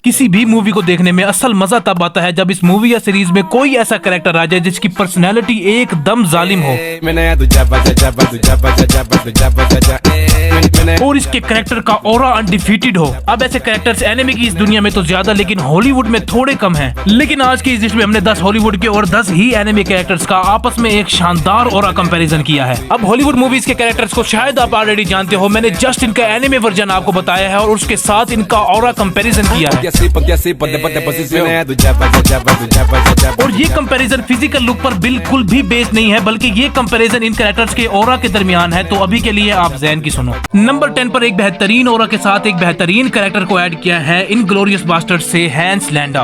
किसी भी मूवी को देखने में असल मजा तब आता है जब इस मूवी या सीरीज में कोई ऐसा कैरेक्टर आ जाए जिसकी पर्सनैलिटी एकदम जालिम हो और इसके कैरेक्टर का ऑरा अनडिफीटेड हो। अब ऐसे कैरेक्टर्स एनिमे की इस दुनिया में तो ज्यादा लेकिन हॉलीवुड में थोड़े कम हैं। लेकिन आज की इस लिस्ट में हमने 10 हॉलीवुड के और 10 ही एनिमे कैरेक्टर्स का आपस में एक शानदार ऑरा कंपैरिजन किया है। अब हॉलीवुड मूवीज के कैरेक्टर्स को शायद आप ऑलरेडी जानते हो, मैंने जस्ट इनका एनिमे वर्जन आपको बताया है और उसके साथ इनका ऑरा कंपैरिजन किया है। और ये कंपैरिजन फिजिकल लुक पर बिल्कुल भी बेस्ड नहीं है, बल्कि ये कंपैरिजन इन कैरेक्टर्स के ऑरा के दरमियान है। तो अभी के लिए आप ज़हन की सुनो। नंबर 10 पर एक बेहतरीन ऑरा के साथ एक बेहतरीन कैरेक्टर को ऐड किया है इनग्लोरियस बास्टर्ड्स से हैंस लैंडा।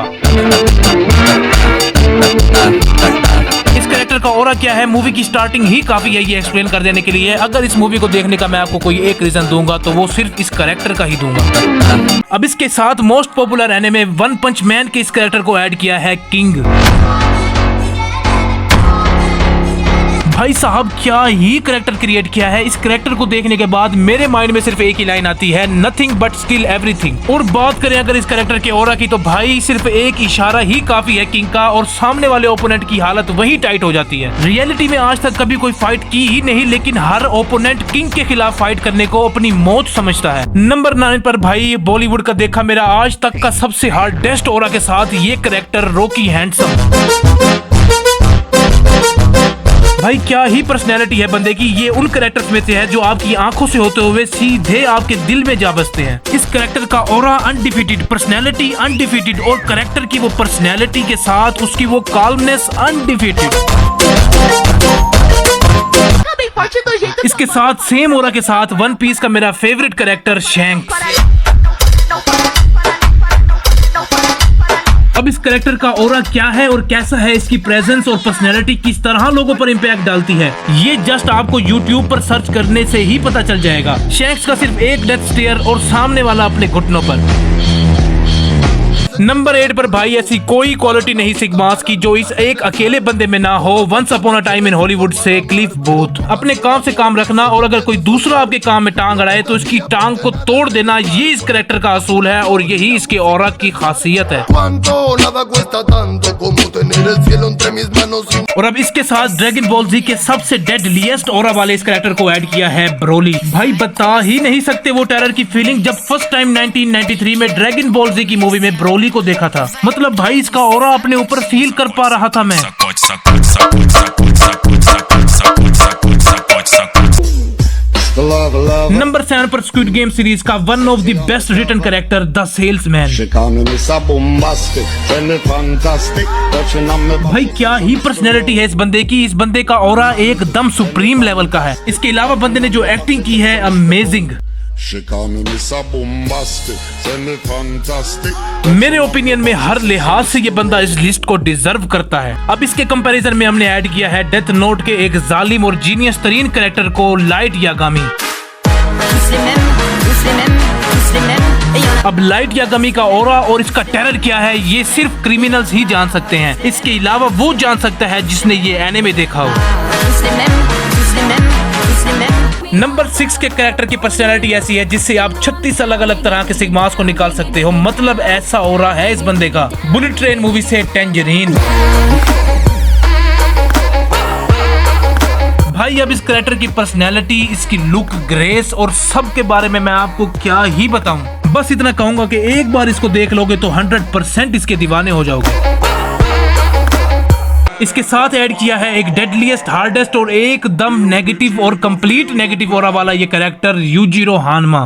इस कैरेक्टर का ऑरा क्या है, मूवी की स्टार्टिंग ही काफी है ये एक्सप्लेन कर देने के लिए। अगर इस मूवी को देखने का मैं आपको कोई एक रीजन दूंगा तो वो सिर्फ इस कैरेक्टर का ही दूंगा। अब इसके साथ मोस्ट पॉपुलर एनिमे वन पंच मैन के इस कैरेक्टर को ऐड किया है किंग। भाई साहब क्या ही कैरेक्टर क्रिएट किया है। इस कैरेक्टर को देखने के बाद मेरे माइंड में सिर्फ एक ही लाइन आती है, नथिंग बट स्टिल एवरीथिंग। और बात करें अगर इस कैरेक्टर के ऑरा की तो भाई सिर्फ एक इशारा ही काफी है किंग का और सामने वाले ओपोनेंट की हालत वही टाइट हो जाती है। रियलिटी में आज तक कभी कोई फाइट की ही नहीं, लेकिन हर ओपोनेंट किंग के खिलाफ फाइट करने को अपनी मौत समझता है। नंबर 9 पर भाई बॉलीवुड का देखा मेरा आज तक का सबसे हार्डेस्ट ऑरा के साथ ये कैरेक्टर रॉकी हैंडसम। भाई क्या ही पर्सनैलिटी है बंदे की। ये उन कैरेक्टर्स में से है जो आपकी आंखों से होते हुए सीधे आपके दिल में जा बसते हैं। इस कैरेक्टर का ऑरा अनडिफीटेड, पर्सनैलिटी अनडिफीटेड और कैरेक्टर की वो पर्सनैलिटी के साथ उसकी वो काल्मनेस अनडिफीटेड। इसके साथ सेम ऑरा के साथ वन पीस का मेरा फेवरेट कैरेक्टर शैंक्स। अब इस कैरेक्टर का ऑरा क्या है और कैसा है, इसकी प्रेजेंस और पर्सनैलिटी किस तरह लोगों पर इम्पैक्ट डालती है, ये जस्ट आपको YouTube पर सर्च करने से ही पता चल जाएगा। शैंक्स का सिर्फ एक डेथ स्टेयर और सामने वाला अपने घुटनों पर। नंबर 8 पर भाई ऐसी कोई क्वालिटी नहीं सिग्मास की जो इस एक अकेले बंदे में ना हो। Once upon a time in Hollywood से क्लिफ बूथ। अपने काम से काम रखना और अगर कोई दूसरा आपके काम में टांग अड़ाए तो इसकी टांग को तोड़ देना, ये इस कैरेक्टर का असूल है और यही इसके ऑरा की खासियत है। और अब इसके साथ ड्रैगन बॉल जी के सबसे डेडलीस्ट ऑरा वाले इस कैरेक्टर को ऐड किया है ब्रोली। भाई बता ही नहीं सकते वो टेरर की फीलिंग जब फर्स्ट टाइम 1993 में ड्रैगन बॉल जी की मूवी में ब्रोली को देखा था। मतलब भाई इसका ऑरा अपने ऊपर फील कर पा रहा था मैं। नंबर 7 पर स्क्विड गेम सीरीज का one of the best written character the salesman. भाई क्या ही पर्सनैलिटी है इस बंदे की। इस बंदे का ऑरा एकदम सुप्रीम लेवल का है। इसके अलावा बंदे ने जो एक्टिंग की है अमेजिंग। मेरे ओपिनियन में हर लिहाज से ये बंदा इस लिस्ट को डिजर्व करता है। अब इसके कंपैरिजन में हमने ऐड किया है डेथ नोट के एक जालिम और जीनियस तरीन कैरेक्टर को लाइट यागामी। अब लाइट यागामी का ऑरा और इसका टेरर क्या है ये सिर्फ क्रिमिनल्स ही जान सकते हैं। इसके अलावा वो जान सकता है जिसने ये एनिमे देखा हो। नंबर 6 के कैरेक्टर की पर्सनैलिटी ऐसी है जिससे आप 36 अलग अलग तरह के सिग्मास को निकाल सकते हो। मतलब ऐसा ऑरा है इस बंदे का। बुलेट ट्रेन मूवी से टेंजरीन। भाई अब इस कैरेक्टर की पर्सनैलिटी, इसकी लुक, ग्रेस और सब के बारे में मैं आपको क्या ही बताऊं। बस इतना कहूंगा कि एक बार इसको देख लोगे तो 100% इसके दीवाने हो जाओगे। इसके साथ ऐड किया है एक डेडलीस्ट, हार्डेस्ट और एकदम नेगेटिव और कंप्लीट नेगेटिव ऑरा वाला ये कैरेक्टर यूजिरो हानमा।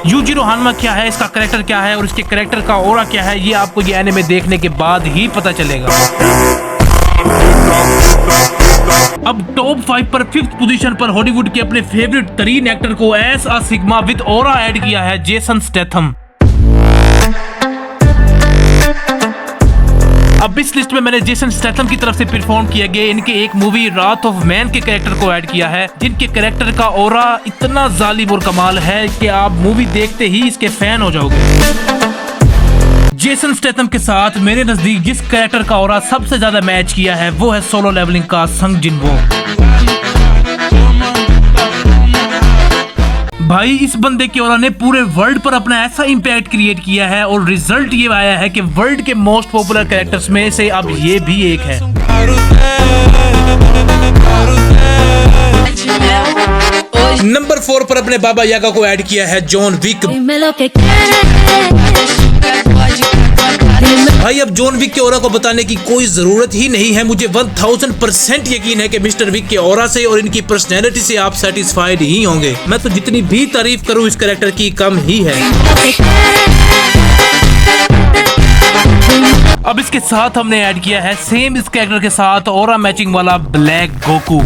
यूजिरो हानमा क्या है, इसका कैरेक्टर क्या है और इसके कैरेक्टर का ऑरा क्या है, ये आपको ये एनिमे देखने के बाद ही पता चलेगा। अब टॉप 5 पर 5th पोजीशन पर हॉलीवुड के अपने फेवरेट तरीन एक्टर को S a sigma with aura add किया है जेसन स्टेथम। अब इस लिस्ट में मैंने जेसन स्टेथम की तरफ से परफॉर्म किया गया इनके एक मूवी रात ऑफ मैन के कैरेक्टर को ऐड किया है, जिनके कैरेक्टर का ऑरा इतना जालिम और कमाल है कि आप मूवी देखते ही इसके फैन हो जाओगे। जेसन स्टेथम के साथ मेरे नजदीक जिस कैरेक्टर का ऑरा सबसे ज्यादा मैच किया है वो है सोलो लेवलिंग का संग जिनवो। भाई इस बंदे की औरा ने पूरे वर्ल्ड पर अपना ऐसा इम्पैक्ट क्रिएट किया है और रिजल्ट ये आया है कि वर्ल्ड के मोस्ट पॉपुलर कैरेक्टर्स में से अब ये भी एक है। नंबर 4 पर अपने बाबा यागा को ऐड किया है जॉन विक। भाई अब जॉन विक के ऑरा को बताने की कोई जरूरत ही नहीं है। मुझे 1000% यकीन है कि मिस्टर विक के ऑरा से और इनकी पर्सनैलिटी से आप सेटिस्फाइड ही होंगे। मैं तो जितनी भी तारीफ करूं इस कैरेक्टर की कम ही है। अब इसके साथ हमने ऐड किया है सेम इस कैरेक्टर के साथ ऑरा मैचिंग वाला ब्लैक गोकू।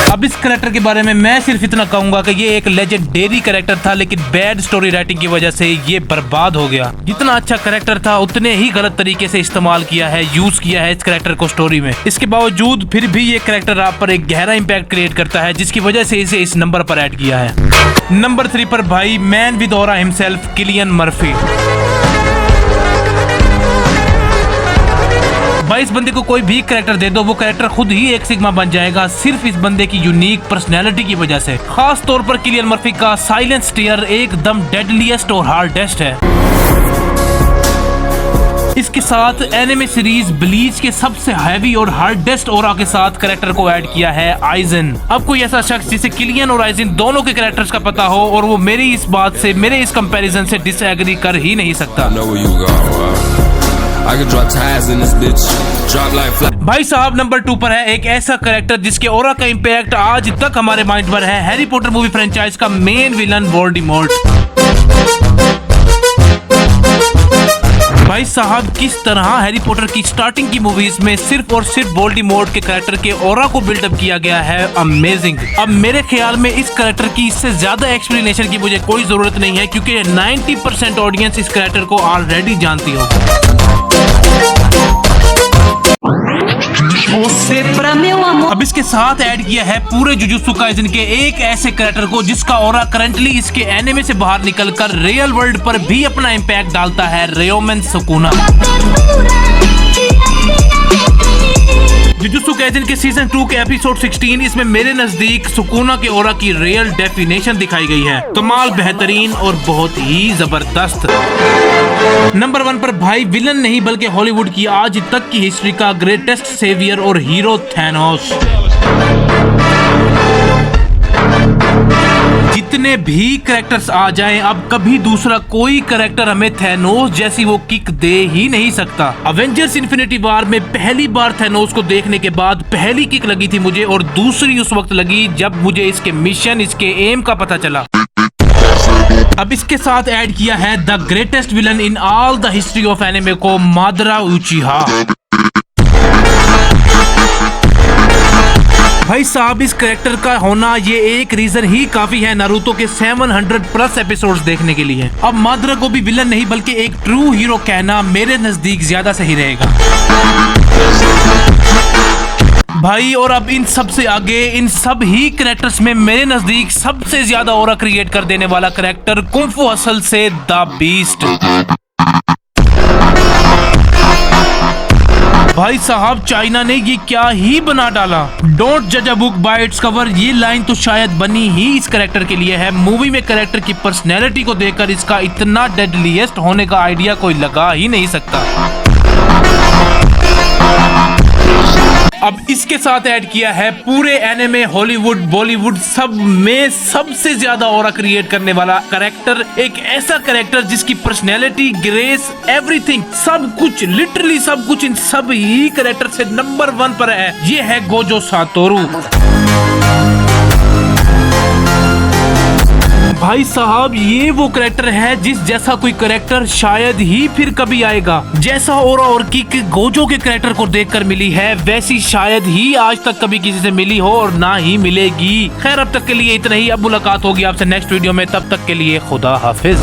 अब इस कैरेक्टर के बारे में मैं सिर्फ इतना कहूंगा कि ये एक लेजेंडरी कैरेक्टर था, लेकिन बैड स्टोरी राइटिंग की वजह से ये बर्बाद हो गया। जितना अच्छा कैरेक्टर था उतने ही गलत तरीके से इस्तेमाल किया है, यूज किया है इस कैरेक्टर को स्टोरी में। इसके बावजूद फिर भी ये कैरेक्टर आप पर एक गहरा इंपैक्ट क्रिएट करता है, जिसकी वजह से इसे इस नंबर पर ऐड किया है। नंबर 3 पर भाई man with aura himself Cillian Murphy. भाई इस बंदे को कोई भी कैरेक्टर दे दो, वो कैरेक्टर खुद ही एक सिग्मा बन जाएगा, सिर्फ इस बंदे की यूनिक पर्सनैलिटी की वजह से। खास तौर पर किलियन मर्फी का साइलेंट स्टेयर एकदम डेडलीस्ट और हार्डेस्ट है। इसके साथ एनिमे सीरीज ब्लीच के सबसे हैवी और हार्डेस्ट ऑरा के साथ कैरेक्टर को ऐड किया है आइजन। अब कोई ऐसा शख्स जिसे किलियन और आइजन दोनों के कैरेक्टर्स का पता हो और वो मेरी इस बात से, मेरे इस कंपैरिजन से डिसएग्री कर ही नहीं सकता। भाई साहब नंबर 2 पर है एक ऐसा कैरेक्टर जिसके ऑरा का इंपैक्ट आज तक हमारे माइंड पर है, हैरी पॉटर मूवी फ्रेंचाइज का मेन विलन वोल्डेमॉर्ट। भाई साहब किस तरह हैरी पॉटर की स्टार्टिंग की मूवीज में सिर्फ और सिर्फ वोल्डेमॉर्ट के कैरेक्टर के ऑरा को बिल्डअप किया गया है, अमेजिंग। अब मेरे ख्याल में इस कैरेक्टर की इससे ज्यादा एक्सप्लेनेशन की मुझे कोई जरूरत नहीं है, क्योंकि 90% ऑडियंस इस कैरेक्टर को ऑलरेडी जानती हो। अब इसके साथ ऐड किया है पूरे जुजुत्सु काइसेन के एक ऐसे कैरेक्टर को जिसका ऑरा करंटली इसके एनिमे से बाहर निकलकर रियल वर्ल्ड पर भी अपना इम्पैक्ट डालता है, रेयोमेन सुकुना। जुजुत्सु काइसेन के सीजन 2 के एपिसोड 16, इसमें मेरे नजदीक सुकुना के ऑरा की रियल डेफिनेशन दिखाई गई है। कमाल, बेहतरीन और बहुत ही जबरदस्त। नंबर 1 पर भाई विलन नहीं बल्कि हॉलीवुड की आज तक की हिस्ट्री का ग्रेटेस्ट सेवियर और हीरो थैनोस। जितने भी कैरेक्टर्स आ जाएं, अब कभी दूसरा कोई कैरेक्टर हमें थैनोस जैसी वो किक दे ही नहीं सकता। अवेंजर्स इन्फिनिटी वॉर में पहली बार थैनोस को देखने के बाद पहली किक लगी थी मुझे, और दूसरी उस वक्त लगी जब मुझे इसके मिशन, इसके एम का पता चला। अब इसके साथ ऐड किया है the greatest villain in all the history of anime को, मादरा उचिहा। भाई साहब इस कैरेक्टर का होना ये एक रीजन ही काफी है नारुतो के 700+ एपिसोड्स देखने के लिए। अब मादरा को भी विलन नहीं बल्कि एक ट्रू हीरो कहना मेरे नजदीक ज्यादा सही रहेगा। भाई और अब इन सब से आगे, इन सब ही कैरेक्टर्स में मेरे नजदीक सबसे ज्यादा ऑरा क्रिएट कर देने वाला कैरेक्टर कुंफू हसल से द बीस्ट। भाई साहब चाइना ने ये क्या ही बना डाला। डोंट जज a book by its cover, ये लाइन तो शायद बनी ही इस कैरेक्टर के लिए है। मूवी में कैरेक्टर की पर्सनैलिटी को देखकर इसका इतना डेडलीस्ट होने का आइडिया कोई लगा ही नहीं सकता। अब इसके साथ ऐड किया है पूरे एनिमे, हॉलीवुड, बॉलीवुड सब में सबसे ज्यादा ऑरा क्रिएट करने वाला कैरेक्टर, एक ऐसा कैरेक्टर जिसकी पर्सनैलिटी, ग्रेस, एवरीथिंग, सब कुछ, लिटरली सब कुछ इन सब ही कैरेक्टर से नंबर 1 पर है। ये है गोजो सातोरू। भाई साहब ये वो कैरेक्टर है जिस जैसा कोई कैरेक्टर शायद ही फिर कभी आएगा। जैसा ऑरा और किक गोजो के कैरेक्टर को देखकर मिली है, वैसी शायद ही आज तक कभी किसी से मिली हो और ना ही मिलेगी। खैर अब तक के लिए इतना ही। अब मुलाकात होगी आपसे नेक्स्ट वीडियो में, तब तक के लिए खुदा हाफिज।